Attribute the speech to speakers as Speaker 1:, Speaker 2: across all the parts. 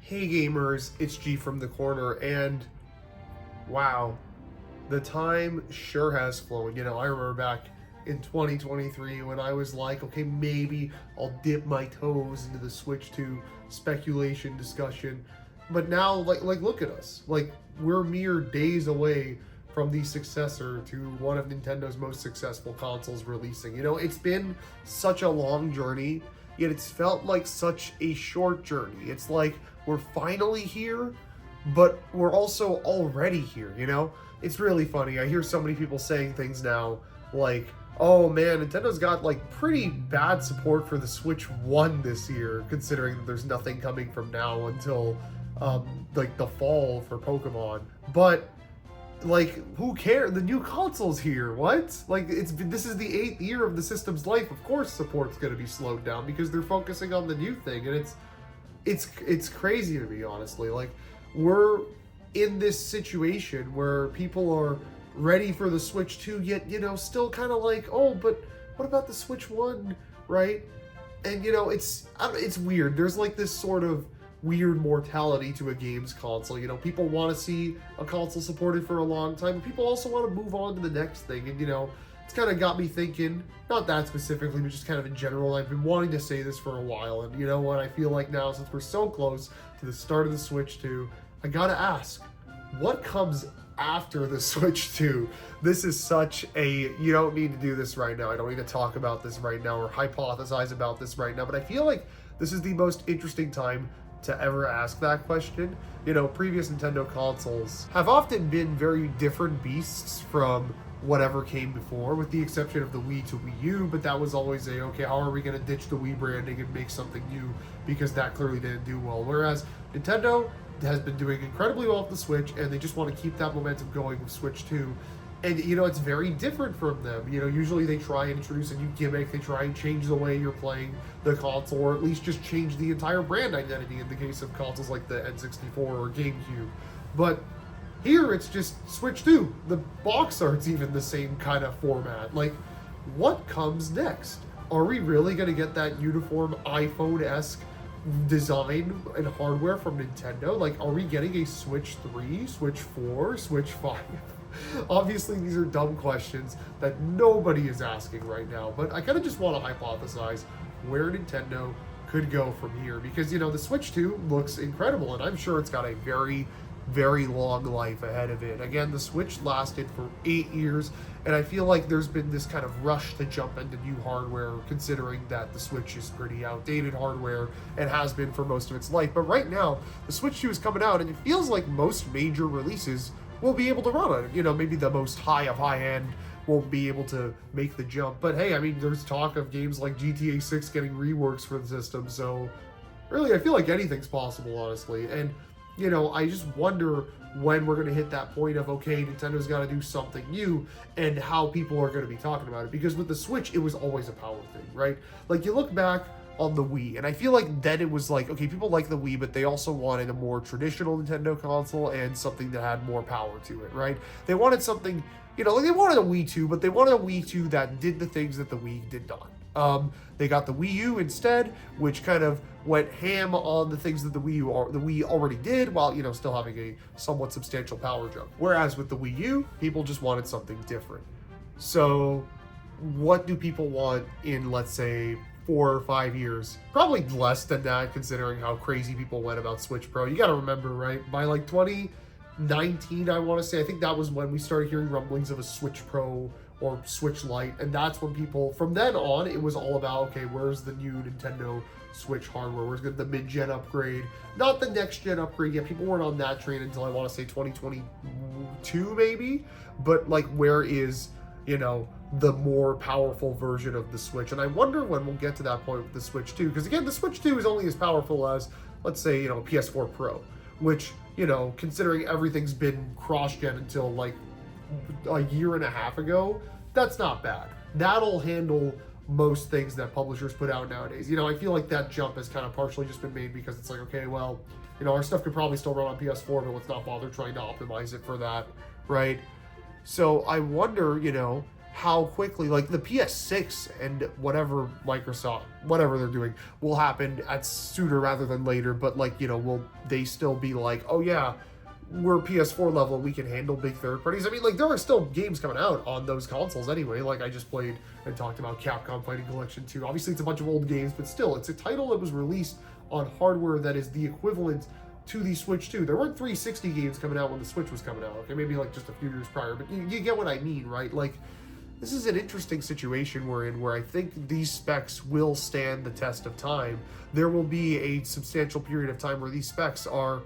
Speaker 1: Hey gamers, it's G from the corner, and wow, the time sure has flown. I remember back in 2023 when I was like, okay, maybe I'll dip my toes into the Switch 2 speculation discussion. But now, like look at us. Like, we're mere days away from the successor to one of Nintendo's most successful consoles releasing. It's been such a long journey, yet it's felt like such a short journey. It's like we're finally here, but we're also already here. It's really funny. I hear so many people saying things now like, oh man, Nintendo's got like pretty bad support for the Switch 1 this year, considering that there's nothing coming from now until like the fall for Pokemon. But like, who cares? The new console's here. What? Like, this is the 8th year of the system's life. Of course support's going to be slowed down because they're focusing on the new thing, and it's crazy to me, honestly. Like, we're in this situation where people are ready for the Switch 2, yet, still kind of like, oh, but what about the Switch 1, right? And, it's weird. There's like this sort of weird mortality to a games console. People want to see a console supported for a long time, but people also want to move on to the next thing. And, it's kind of got me thinking, not that specifically, but just kind of in general. I've been wanting to say this for a while, and you know what? I feel like now, since we're so close to the start of the Switch 2, I gotta ask, what comes after the Switch 2? This is such a, you don't need to do this right now. I don't need to talk about this right now or hypothesize about this right now, but I feel like this is the most interesting time to ever ask that question. Previous Nintendo consoles have often been very different beasts from whatever came before, with the exception of the Wii to Wii U, but that was always okay, how are we going to ditch the Wii branding and make something new, because that clearly didn't do well. Whereas Nintendo has been doing incredibly well with the Switch, and they just want to keep that momentum going with Switch 2. And, it's very different from them. Usually they try and introduce a new gimmick, they try and change the way you're playing the console, or at least just change the entire brand identity in the case of consoles like the N64 or GameCube. But here it's just Switch 2. The box art's even the same kind of format. Like, what comes next? Are we really going to get that uniform iPhone-esque design and hardware from Nintendo? Like, are we getting a Switch 3, Switch 4, Switch 5? Obviously, these are dumb questions that nobody is asking right now, but I kind of just want to hypothesize where Nintendo could go from here, because, the Switch 2 looks incredible, and I'm sure it's got a very, very long life ahead of it. Again, the Switch lasted for 8 years, and I feel like there's been this kind of rush to jump into new hardware, considering that the Switch is pretty outdated hardware and has been for most of its life. But right now, the Switch 2 is coming out, and it feels like most major releases will be able to run on it. Maybe the most high of high end won't be able to make the jump. But hey, I mean, there's talk of games like GTA 6 getting reworks for the system, so really, I feel like anything's possible, honestly. And, I just wonder when we're going to hit that point of, okay, Nintendo's got to do something new, and how people are going to be talking about it. Because with the Switch, it was always a power thing, right? Like, you look back on the Wii, and I feel like then it was like, okay, people like the Wii, but they also wanted a more traditional Nintendo console and something that had more power to it, right? They wanted something, like they wanted a Wii 2, but they wanted a Wii 2 that did the things that the Wii did not. They got the Wii U instead, which kind of went ham on the things that the Wii already did, while, still having a somewhat substantial power jump. Whereas with the Wii U, people just wanted something different. So what do people want in, let's say, 4 or 5 years? Probably less than that, considering how crazy people went about Switch Pro. You gotta remember, right? By like 2019, I want to say, I think that was when we started hearing rumblings of a Switch Pro or Switch Lite, and that's when people, from then on, it was all about, okay, where's the new Nintendo Switch hardware? Where's the mid-gen upgrade? Not the next-gen upgrade yet. People weren't on that train until, I want to say, 2022, maybe? But, like, where is, the more powerful version of the Switch? And I wonder when we'll get to that point with the Switch 2, because, again, the Switch 2 is only as powerful as, let's say, PS4 Pro, which, considering everything's been cross-gen until, like, a year and a half ago, that's not bad. That'll handle most things that publishers put out nowadays. I feel like that jump has kind of partially just been made because it's like, okay, well, our stuff could probably still run on PS4, but let's not bother trying to optimize it for that, right? So I wonder, how quickly, like the PS6 and whatever they're doing will happen at sooner rather than later, but like, will they still be like, oh yeah, we're PS4 level, we can handle big third parties? I mean, like, there are still games coming out on those consoles anyway. Like, I just played and talked about Capcom Fighting Collection 2. Obviously, it's a bunch of old games, but still, it's a title that was released on hardware that is the equivalent to the Switch 2. There weren't 360 games coming out when the Switch was coming out, okay? Maybe, like, just a few years prior, but you get what I mean, right? Like, this is an interesting situation we're in, where I think these specs will stand the test of time. There will be a substantial period of time where these specs are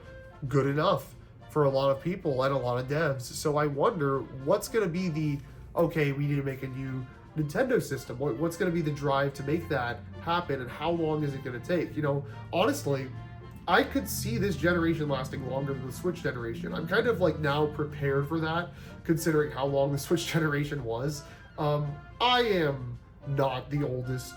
Speaker 1: good enough for a lot of people and a lot of devs. So I wonder what's going to be okay, we need to make a new Nintendo system. What's going to be the drive to make that happen, and how long is it going to take? Honestly, I could see this generation lasting longer than the Switch generation. I'm kind of like now prepared for that, considering how long the Switch generation was. I am not the oldest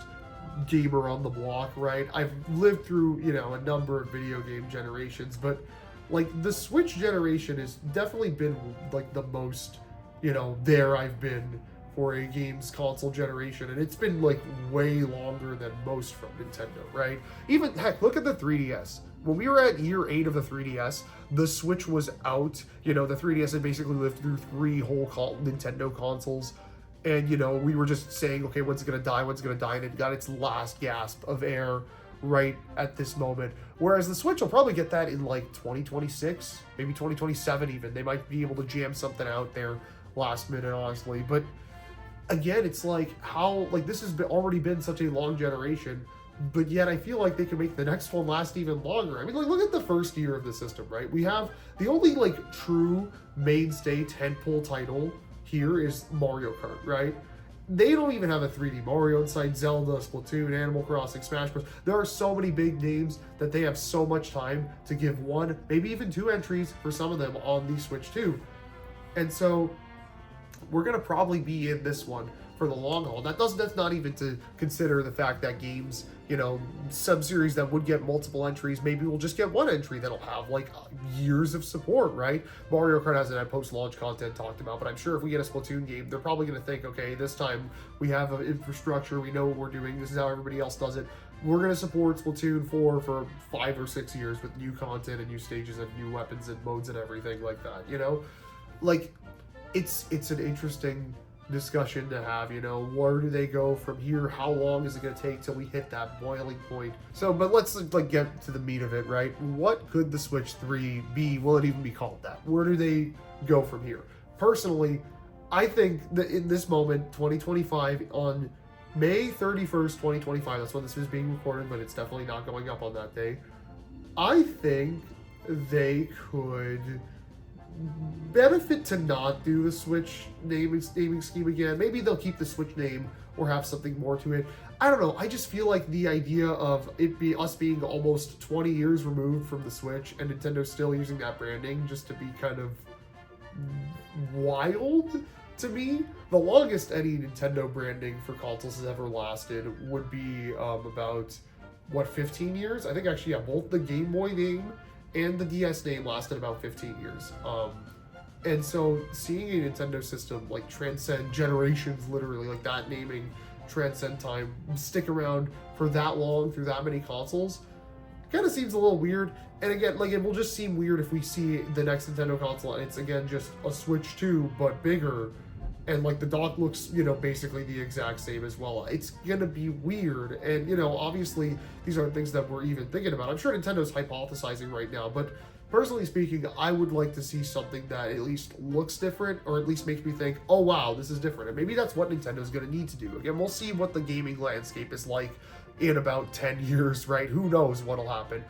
Speaker 1: gamer on the block, right? I've lived through, a number of video game generations, but like the Switch generation has definitely been like the most, there I've been for a games console generation, and it's been like way longer than most from Nintendo, right? Even heck, look at the 3DS. When we were at year 8 of the 3DS, the Switch was out. The 3DS had basically lived through 3 whole Nintendo consoles. And, we were just saying, okay, when's it going to die? When's it going to die? And it got its last gasp of air right at this moment. Whereas the Switch will probably get that in like 2026, maybe 2027 even. They might be able to jam something out there last minute, honestly. But again, it's like how, like, this has already been such a long generation, but yet I feel like they can make the next one last even longer. I mean, like, look at the first year of the system, right? We have the only like true mainstay tentpole title here is Mario Kart, right? They don't even have a 3D Mario inside. Zelda, Splatoon, Animal Crossing, Smash Bros. There are so many big names that they have so much time to give 1, maybe even 2 entries for some of them on the Switch 2. And so we're going to probably be in this one for the long haul. That's not even to consider the fact that games, sub-series that would get multiple entries, maybe we'll just get 1 entry that'll have like years of support, right? Mario Kart hasn't had post-launch content talked about, but I'm sure if we get a Splatoon game, they're probably going to think, okay, this time we have an infrastructure, we know what we're doing, this is how everybody else does it. We're going to support Splatoon 4 for 5 or 6 years with new content and new stages and new weapons and modes and everything like that, Like, it's an interesting discussion to have, where do they go from here? How long is it going to take till we hit that boiling point? So, but let's like get to the meat of it, right? What could the Switch 3 be? Will it even be called that? Where do they go from here? Personally, I think that in this moment, 2025, on May 31st, 2025, that's when this is being recorded, but it's definitely not going up on that day. I think they could benefit to not do the Switch naming scheme again. Maybe they'll keep the Switch name or have something more to it. I don't know. I just feel like the idea of us being almost 20 years removed from the Switch and Nintendo still using that branding just to be kind of wild to me. The longest any Nintendo branding for consoles has ever lasted would be about 15 years? I think actually, yeah, both the Game Boy name and the DS name lasted about 15 years. And so seeing a Nintendo system like transcend generations, literally, like that naming transcend time, stick around for that long through that many consoles, kind of seems a little weird. And again, like, it will just seem weird if we see the next Nintendo console and it's again just a Switch 2 but bigger, and like the dock looks, basically the exact same as well. It's gonna be weird. And obviously these aren't things that we're even thinking about. I'm sure Nintendo's hypothesizing right now, but personally speaking, I would like to see something that at least looks different, or at least makes me think, oh wow, this is different. And maybe that's what Nintendo's gonna need to do. Again, we'll see what the gaming landscape is like in about 10 years, right? Who knows what'll happen.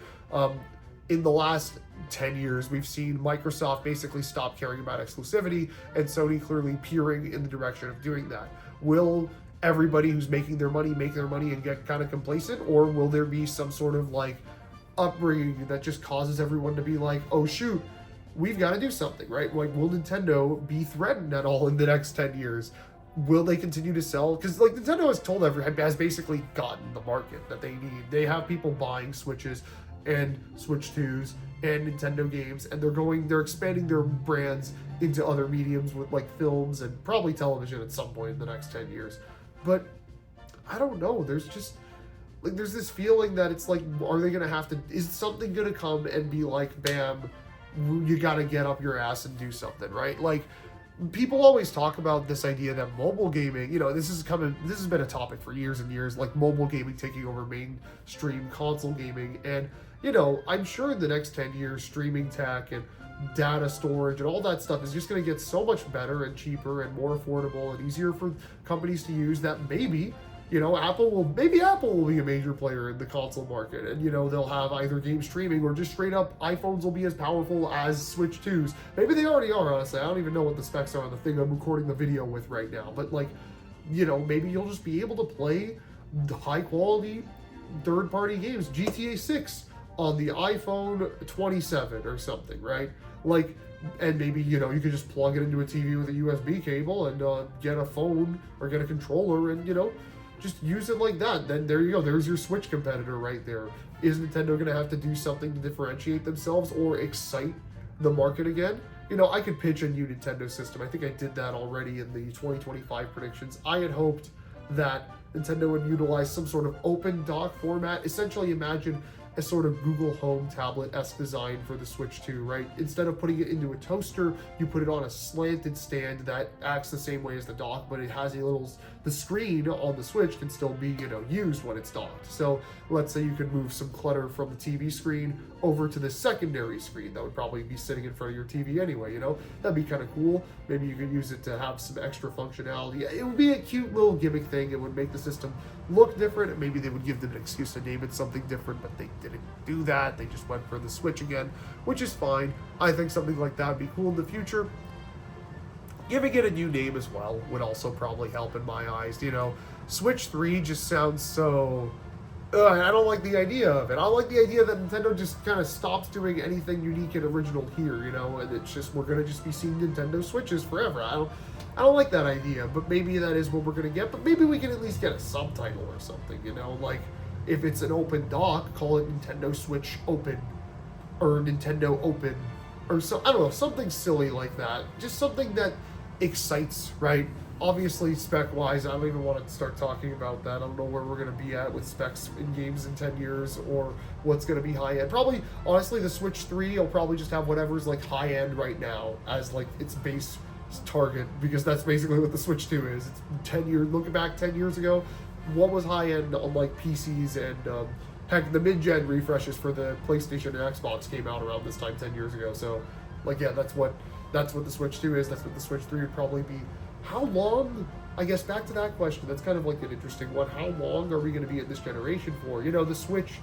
Speaker 1: In the last 10 years, we've seen Microsoft basically stop caring about exclusivity, and Sony clearly peering in the direction of doing that. Will everybody who's making their money make their money and get kind of complacent, or will there be some sort of like upbringing that just causes everyone to be like, oh shoot, we've got to do something, right? Like, will Nintendo be threatened at all in the next 10 years? Will they continue to sell? Because like Nintendo has basically gotten the market that they need. They have people buying Switches and Switch 2s and Nintendo games, and they're expanding their brands into other mediums with like films and probably television at some point in the next 10 years. But I don't know. There's just like there's this feeling that it's like, are they gonna have to? Is something gonna come and be like, bam, you gotta get up your ass and do something, right? Like people always talk about this idea that mobile gaming, this has been a topic for years and years, like mobile gaming taking over mainstream console gaming. And I'm sure in the next 10 years, streaming tech and data storage and all that stuff is just going to get so much better and cheaper and more affordable and easier for companies to use that maybe Apple will be a major player in the console market, and they'll have either game streaming or just straight up iPhones will be as powerful as Switch 2s. Maybe they already are, honestly. I don't even know what the specs are on the thing I'm recording the video with right now, but like maybe you'll just be able to play the high quality third-party games, GTA 6 on the iPhone 27 or something, right? Like, and maybe you could just plug it into a TV with a USB cable and get a phone or get a controller and just use it like that. Then there you go. There's your Switch competitor right there. Is Nintendo going to have to do something to differentiate themselves or excite the market again? I could pitch a new Nintendo system. I think I did that already in the 2025 predictions. I had hoped that Nintendo would utilize some sort of open dock format. Essentially, imagine a sort of Google Home tablet-esque design for the Switch 2, right? Instead of putting it into a toaster, you put it on a slanted stand that acts the same way as the dock, but it has the screen on the Switch can still be, used when it's docked. So let's say you could move some clutter from the TV screen over to the secondary screen that would probably be sitting in front of your TV anyway, That'd be kind of cool. Maybe you could use it to have some extra functionality. It would be a cute little gimmick thing. It would make the system look different. Maybe they would give them an excuse to name it something different, but they didn't do that. They just went for the Switch again, which is fine. I think something like that would be cool in the future. Giving it a new name as well would also probably help in my eyes. Switch 3 just sounds so... I don't like the idea of it. I don't like the idea that Nintendo just kind of stops doing anything unique and original here, and it's just, we're going to just be seeing Nintendo Switches forever. I don't like that idea, but maybe that is what we're going to get. But maybe we can at least get a subtitle or something, like if it's an open dock, call it Nintendo Switch Open or Nintendo Open or so, I don't know, something silly like that. Just something that excites, right? Obviously, spec-wise, I don't even want to start talking about that. I don't know where we're going to be at with specs in games in 10 years or what's going to be high-end. Probably, honestly, the Switch 3 will probably just have whatever's like high-end right now as like its base target, because that's basically what the Switch 2 is. It's 10 years, looking back 10 years ago, what was high-end on like PCs and heck, the mid-gen refreshes for the PlayStation and Xbox came out around this time 10 years ago. So, like, yeah, that's what the Switch 2 is. That's what the Switch 3 would probably be. How long, I guess back to that question, that's kind of like an interesting one. How long are we going to be at this generation for? The Switch,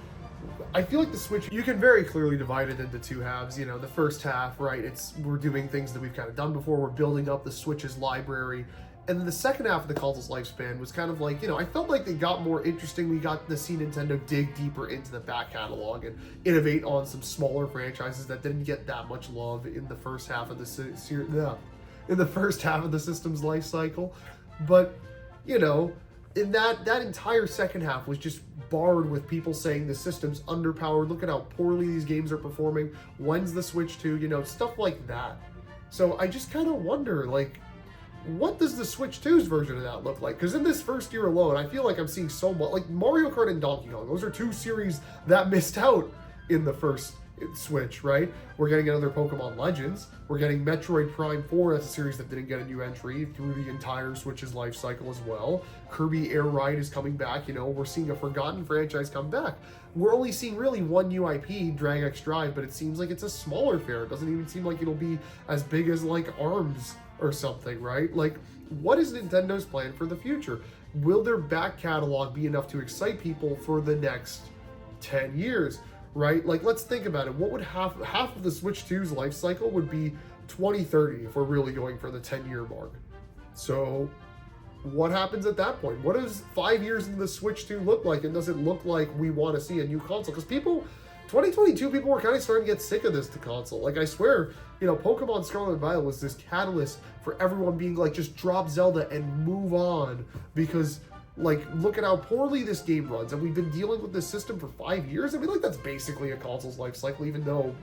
Speaker 1: I feel like the Switch, you can very clearly divide it into two halves. The first half, right, we're doing things that we've kind of done before. We're building up the Switch's library. And then the second half of the console's lifespan was kind of like, I felt like they got more interesting. We got to see Nintendo dig deeper into the back catalog and innovate on some smaller franchises that didn't get that much love in the first half of in the first half of the system's life cycle. But, in that entire second half was just barred with people saying the system's underpowered. Look at how poorly these games are performing. When's the Switch 2? Stuff like that. So I just kind of wonder, like, what does the Switch 2's version of that look like? Because in this first year alone, I feel like I'm seeing so much, like Mario Kart and Donkey Kong. Those are two series that missed out in the first Switch, right? We're getting another Pokemon Legends. We're getting Metroid Prime 4. That's a series that didn't get a new entry through the entire Switch's life cycle as well. Kirby Air Ride is coming back. We're seeing a forgotten franchise come back. We're only seeing really one new IP, Drag X Drive, but it seems like it's a smaller fair. It doesn't even seem like it'll be as big as like ARMS or something, right? Like, what is Nintendo's plan for the future? Will their back catalog be enough to excite people for the next 10 years? Right? Like, let's think about it. What would half of the Switch 2's life cycle would be 2030 if we're really going for the 10-year mark. So what happens at that point? What does 5 years into the Switch 2 look like? And does it look like we want to see a new console? Because 2022, people were kind of starting to get sick of this console. Like, I swear, Pokemon Scarlet and Violet was this catalyst for everyone being like, just drop Zelda and move on. Because Like, look at how poorly this game runs, and we've been dealing with this system for 5 years. I mean, like, that's basically a console's life cycle, even though,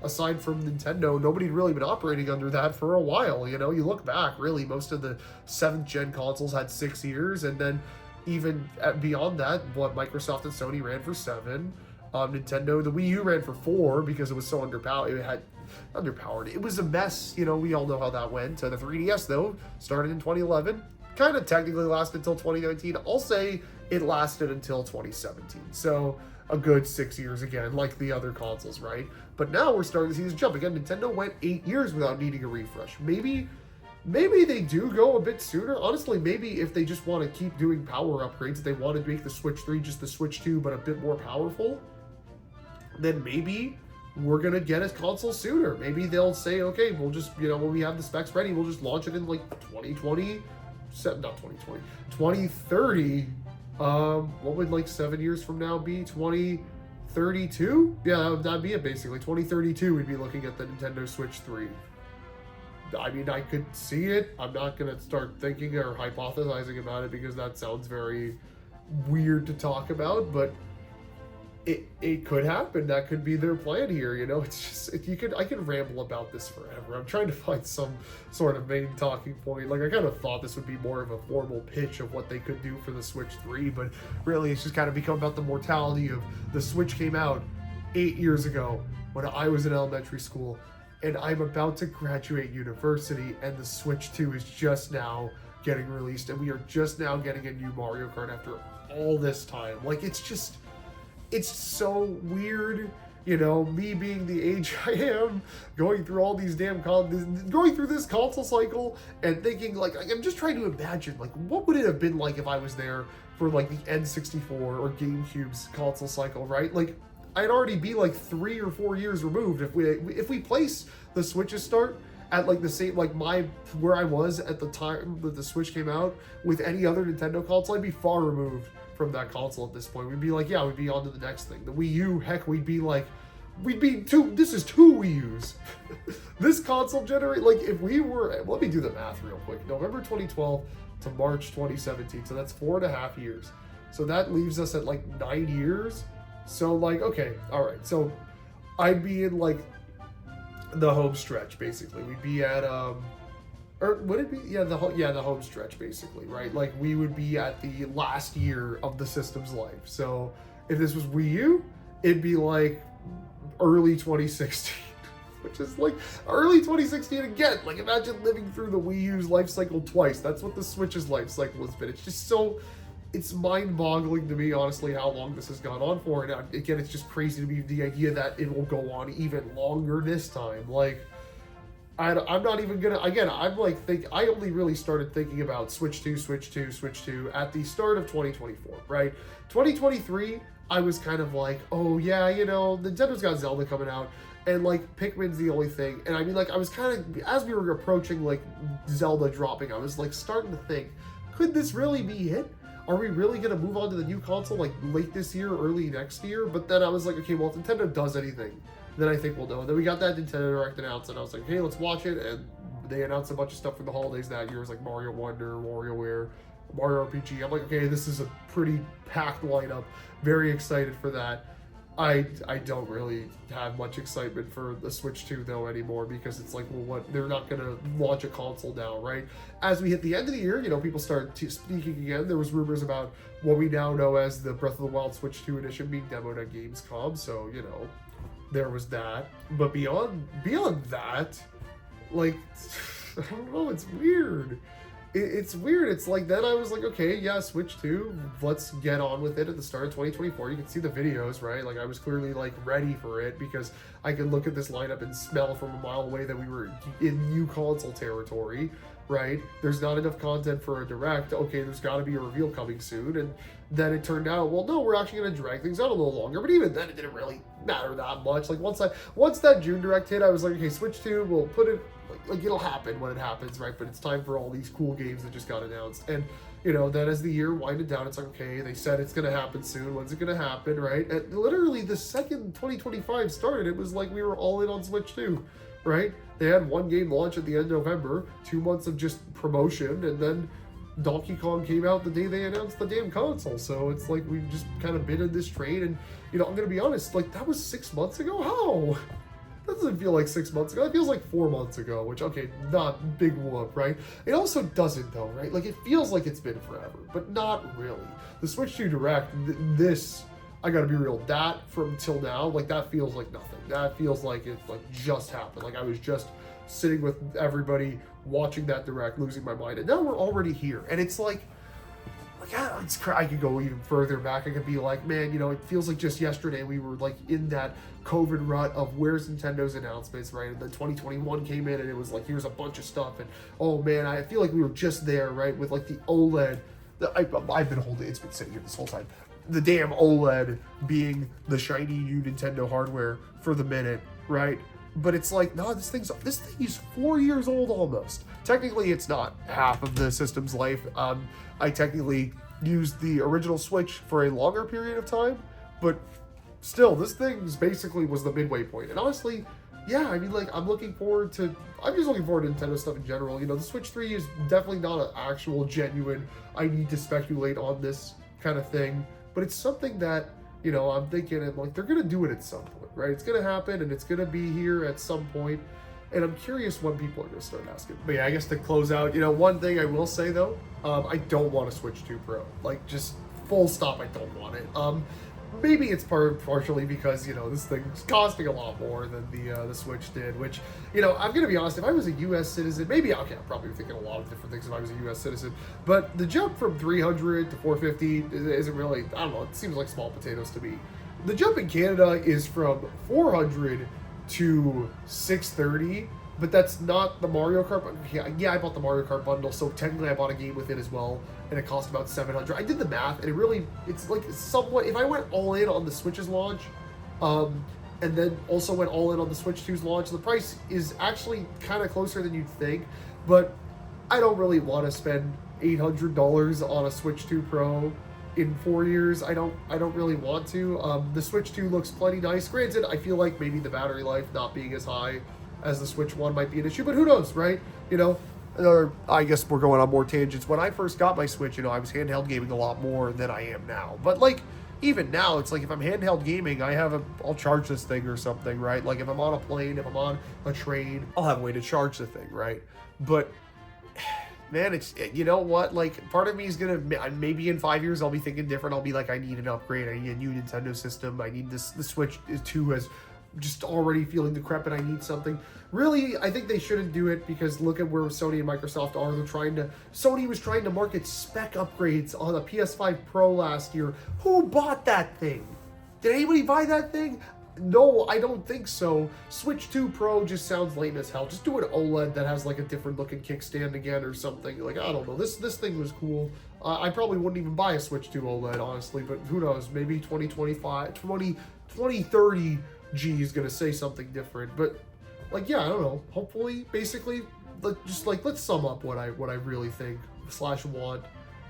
Speaker 1: aside from Nintendo, nobody'd really been operating under that for a while, you know? You look back, really, most of the 7th-gen consoles had 6 years, and then even beyond that, what Microsoft and Sony ran for 7. Nintendo, the Wii U ran for 4 because it was so underpowered. It was a mess, you know, we all know how that went. The 3DS, though, started in 2011. Kind of technically lasted until 2019. I'll say it lasted until 2017. So a good 6 years again, like the other consoles, right? But now we're starting to see this jump. Again, Nintendo went 8 years without needing a refresh. Maybe they do go a bit sooner. Honestly, maybe if they just want to keep doing power upgrades, if they want to make the Switch 3 just the Switch 2, but a bit more powerful, then maybe we're going to get a console sooner. Maybe they'll say, okay, we'll just, you know, when we have the specs ready, we'll just launch it in like 2020. Not 2020, 2030. What would like 7 years from now be? 2032? Yeah, that'd be it basically. 2032, we'd be looking at the Nintendo Switch 3. I mean, I could see it. I'm not gonna start thinking or hypothesizing about it because that sounds very weird to talk about, but it could happen. That could be their plan here, you know. It's just, I could ramble about this forever. I'm trying to find some sort of main talking point. Like, I kind of thought this would be more of a formal pitch of what they could do for the Switch 3, but really it's just kind of become about the mortality of the Switch came out 8 years ago when I was in elementary school, and I'm about to graduate university, and the Switch 2 is just now getting released, and we are just now getting a new Mario Kart after all this time. Like, it's so weird, you know, me being the age I am, going through all these going through this console cycle and thinking, like, I'm just trying to imagine, like, what would it have been like if I was there for, like, the N64 or GameCube's console cycle, right? Like, I'd already be, like, 3 or 4 years removed if we place the Switch's start at, like, the same, like, where I was at the time that the Switch came out with any other Nintendo console, I'd be far removed from that console at this point. We'd be like, yeah, we'd be on to the next thing. The Wii U, heck, this is 2 Wii U's. This console generate, like, if we were, let me do the math real quick. November 2012 to March 2017, so that's 4.5 years. So that leaves us at, like, 9 years. So, like, okay, all right. So I'd be in, like, the home stretch, basically. We'd be at, or would it be? Yeah, the home stretch, basically, right? Like, we would be at the last year of the system's life. So if this was Wii U, it'd be like early 2016, which is like early 2016 again. Like, imagine living through the Wii U's life cycle twice. That's what the Switch's life cycle has been. It's just so, it's mind-boggling to me, honestly, how long this has gone on for. And again, it's just crazy to me, the idea that it will go on even longer this time. Like, I'm not even gonna, again, I only really started thinking about Switch 2 at the start of 2024, right? 2023, I was kind of like, oh yeah, you know, Nintendo's got Zelda coming out, and like, Pikmin's the only thing. And I mean, like, I was kind of, as we were approaching like Zelda dropping, I was like starting to think, could this really be it? Are we really gonna move on to the new console like late this year, early next year? But then I was like, okay, well, if Nintendo does anything, then I think we'll know. And then we got that Nintendo Direct announced, and I was like, hey, let's watch it. And they announced a bunch of stuff for the holidays that year. It was like Mario Wonder, WarioWare, Mario RPG. I'm like, okay, this is a pretty packed lineup. Very excited for that. I don't really have much excitement for the Switch 2 though anymore, because it's like, well, what, they're not gonna launch a console now, right? As we hit the end of the year, you know, people started speaking again. There was rumors about what we now know as the Breath of the Wild Switch 2 edition being demoed at Gamescom, so, you know, there was that. But beyond that, like, I don't know, it's weird. It's weird. It's like, then I was like, okay, yeah, Switch 2, let's get on with it at the start of 2024. You can see the videos, right? Like, I was clearly, like, ready for it because I could look at this lineup and smell from a mile away that we were in new console territory, right? There's not enough content for a Direct. Okay, there's got to be a reveal coming soon. And then it turned out, well, no, we're actually going to drag things out a little longer. But even then, it didn't really matter that much. Like, once that June Direct hit, I was like, okay, Switch 2, we'll put it, like, it'll happen when it happens, right? But it's time for all these cool games that just got announced. And, you know, then as the year winded down, it's like, okay, they said it's going to happen soon. When's it going to happen, right? And literally the second 2025 started, it was like we were all in on Switch 2, right? They had one game launch at the end of November, 2 months of just promotion, and then Donkey Kong came out the day they announced the damn console. So it's like we've just kind of been in this train. And, you know, I'm going to be honest, like, that was 6 months ago? How? That doesn't feel like 6 months ago. It feels like 4 months ago, which, okay, not big whoop, right? It also doesn't, though, right? Like, it feels like it's been forever, but not really. The Switch 2 Direct, this, I gotta be real, that from till now, like, that feels like nothing. That feels like it, like, just happened. Like, I was just sitting with everybody, watching that Direct, losing my mind, and now we're already here. And it's like I could go even further back. I could be like, man, you know, it feels like just yesterday we were like in that COVID rut of where's Nintendo's announcements, right? And then 2021 came in and it was like, here's a bunch of stuff. And oh man, I feel like we were just there, right? With like the OLED. I've been holding, it's been sitting here this whole time. The damn OLED being the shiny new Nintendo hardware for the minute, right? But it's like, no, this thing is 4 years old almost. Technically, it's not half of the system's life. I technically used the original Switch for a longer period of time, but still, this thing basically was the midway point. And honestly, yeah, I mean, like, I'm just looking forward to Nintendo stuff in general. You know, the Switch 3 is definitely not an actual, genuine, I need to speculate on this kind of thing, but it's something that, you know, I'm thinking, I'm like, they're going to do it at some point, right? It's going to happen, and it's going to be here at some point. And I'm curious when people are going to start asking. But yeah, I guess to close out, you know, one thing I will say, though, I don't want a Switch 2 Pro. Like, just full stop, I don't want it. Maybe it's partially because, you know, this thing's costing a lot more than the Switch did, which, you know, I'm going to be honest, if I was a U.S. citizen, maybe, okay, I'm probably thinking a lot of different things if I was a U.S. citizen, but the jump from 300 to 450 isn't really, I don't know, it seems like small potatoes to me. The jump in Canada is from 400 to 630, but that's not the Mario Kart. Yeah, I bought the Mario Kart bundle, so technically I bought a game with it as well, and it cost about 700. I did the math, and it's like somewhat, if I went all in on the Switch's launch, and then also went all in on the Switch 2's launch, the price is actually kind of closer than you'd think, but I don't really want to spend $800 on a Switch 2 Pro in 4 years. I don't really want to. The Switch 2 looks plenty nice. Granted, I feel like maybe the battery life not being as high as the Switch 1 might be an issue, but who knows, right? You know, I guess we're going on more tangents. When I first got my Switch, you know, I was handheld gaming a lot more than I am now. But like, even now, it's like if I'm handheld gaming, I'll charge this thing or something, right? Like if I'm on a plane, if I'm on a train, I'll have a way to charge the thing, right? But man, it's, you know what, like, part of me is gonna, maybe in 5 years I'll be thinking different. I'll be like, I need an upgrade, I need a new Nintendo system, I need this, the Switch 2 has just already feeling decrepit, I need something. Really, I think they shouldn't do it, because look at where Sony and Microsoft are. Sony was trying to market spec upgrades on a PS5 Pro last year. Who bought that thing? Did anybody buy that thing? No, I don't think so. Switch 2 Pro just sounds lame as hell. Just do an OLED that has like a different looking kickstand again or something. Like, I don't know. This thing was cool. I probably wouldn't even buy a Switch 2 OLED, honestly, but who knows? Maybe 2030 G is gonna say something different. But like, yeah, I don't know. Hopefully, basically, let's sum up what I really think / want.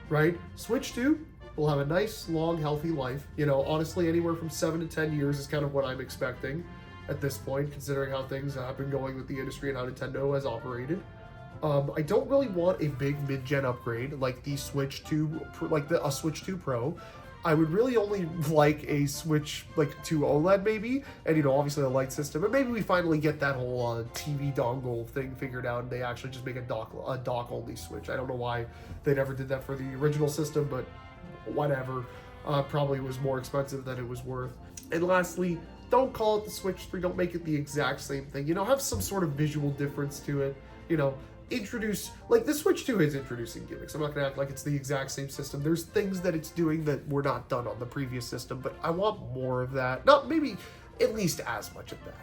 Speaker 1: Right? Switch 2 will have a nice, long, healthy life. You know, honestly, anywhere from 7 to 10 years is kind of what I'm expecting at this point, considering how things have been going with the industry and how Nintendo has operated. I don't really want a big mid-gen upgrade like the Switch 2, a Switch 2 Pro. I would really only like a Switch 2 OLED maybe, and you know, obviously a light system, and maybe we finally get that whole TV dongle thing figured out, and they actually just make a dock only Switch. I don't know why they never did that for the original system, but whatever. Probably was more expensive than it was worth. And lastly, don't call it the Switch 3. Don't make it the exact same thing. You know, have some sort of visual difference to it. You know, introduce, like, the Switch 2 is introducing gimmicks. I'm not gonna act like it's the exact same system. There's things that it's doing that were not done on the previous system, but I want more of that. Not maybe at least as much of that.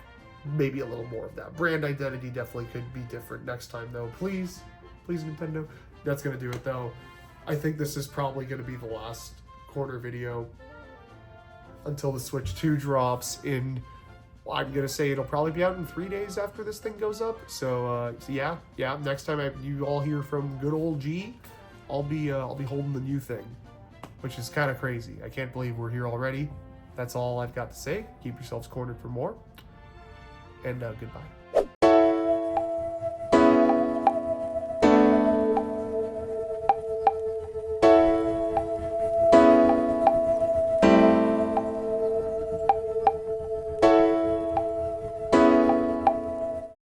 Speaker 1: Maybe a little more of that. Brand identity definitely could be different next time, though. Please, Nintendo. That's gonna do it, though. I think this is probably going to be the last corner video until the Switch 2 drops in, well, I'm going to say it'll probably be out in 3 days after this thing goes up. So yeah, next time you all hear from good old G, I'll be holding the new thing, which is kind of crazy. I can't believe we're here already. That's all I've got to say. Keep yourselves cornered for more, and goodbye.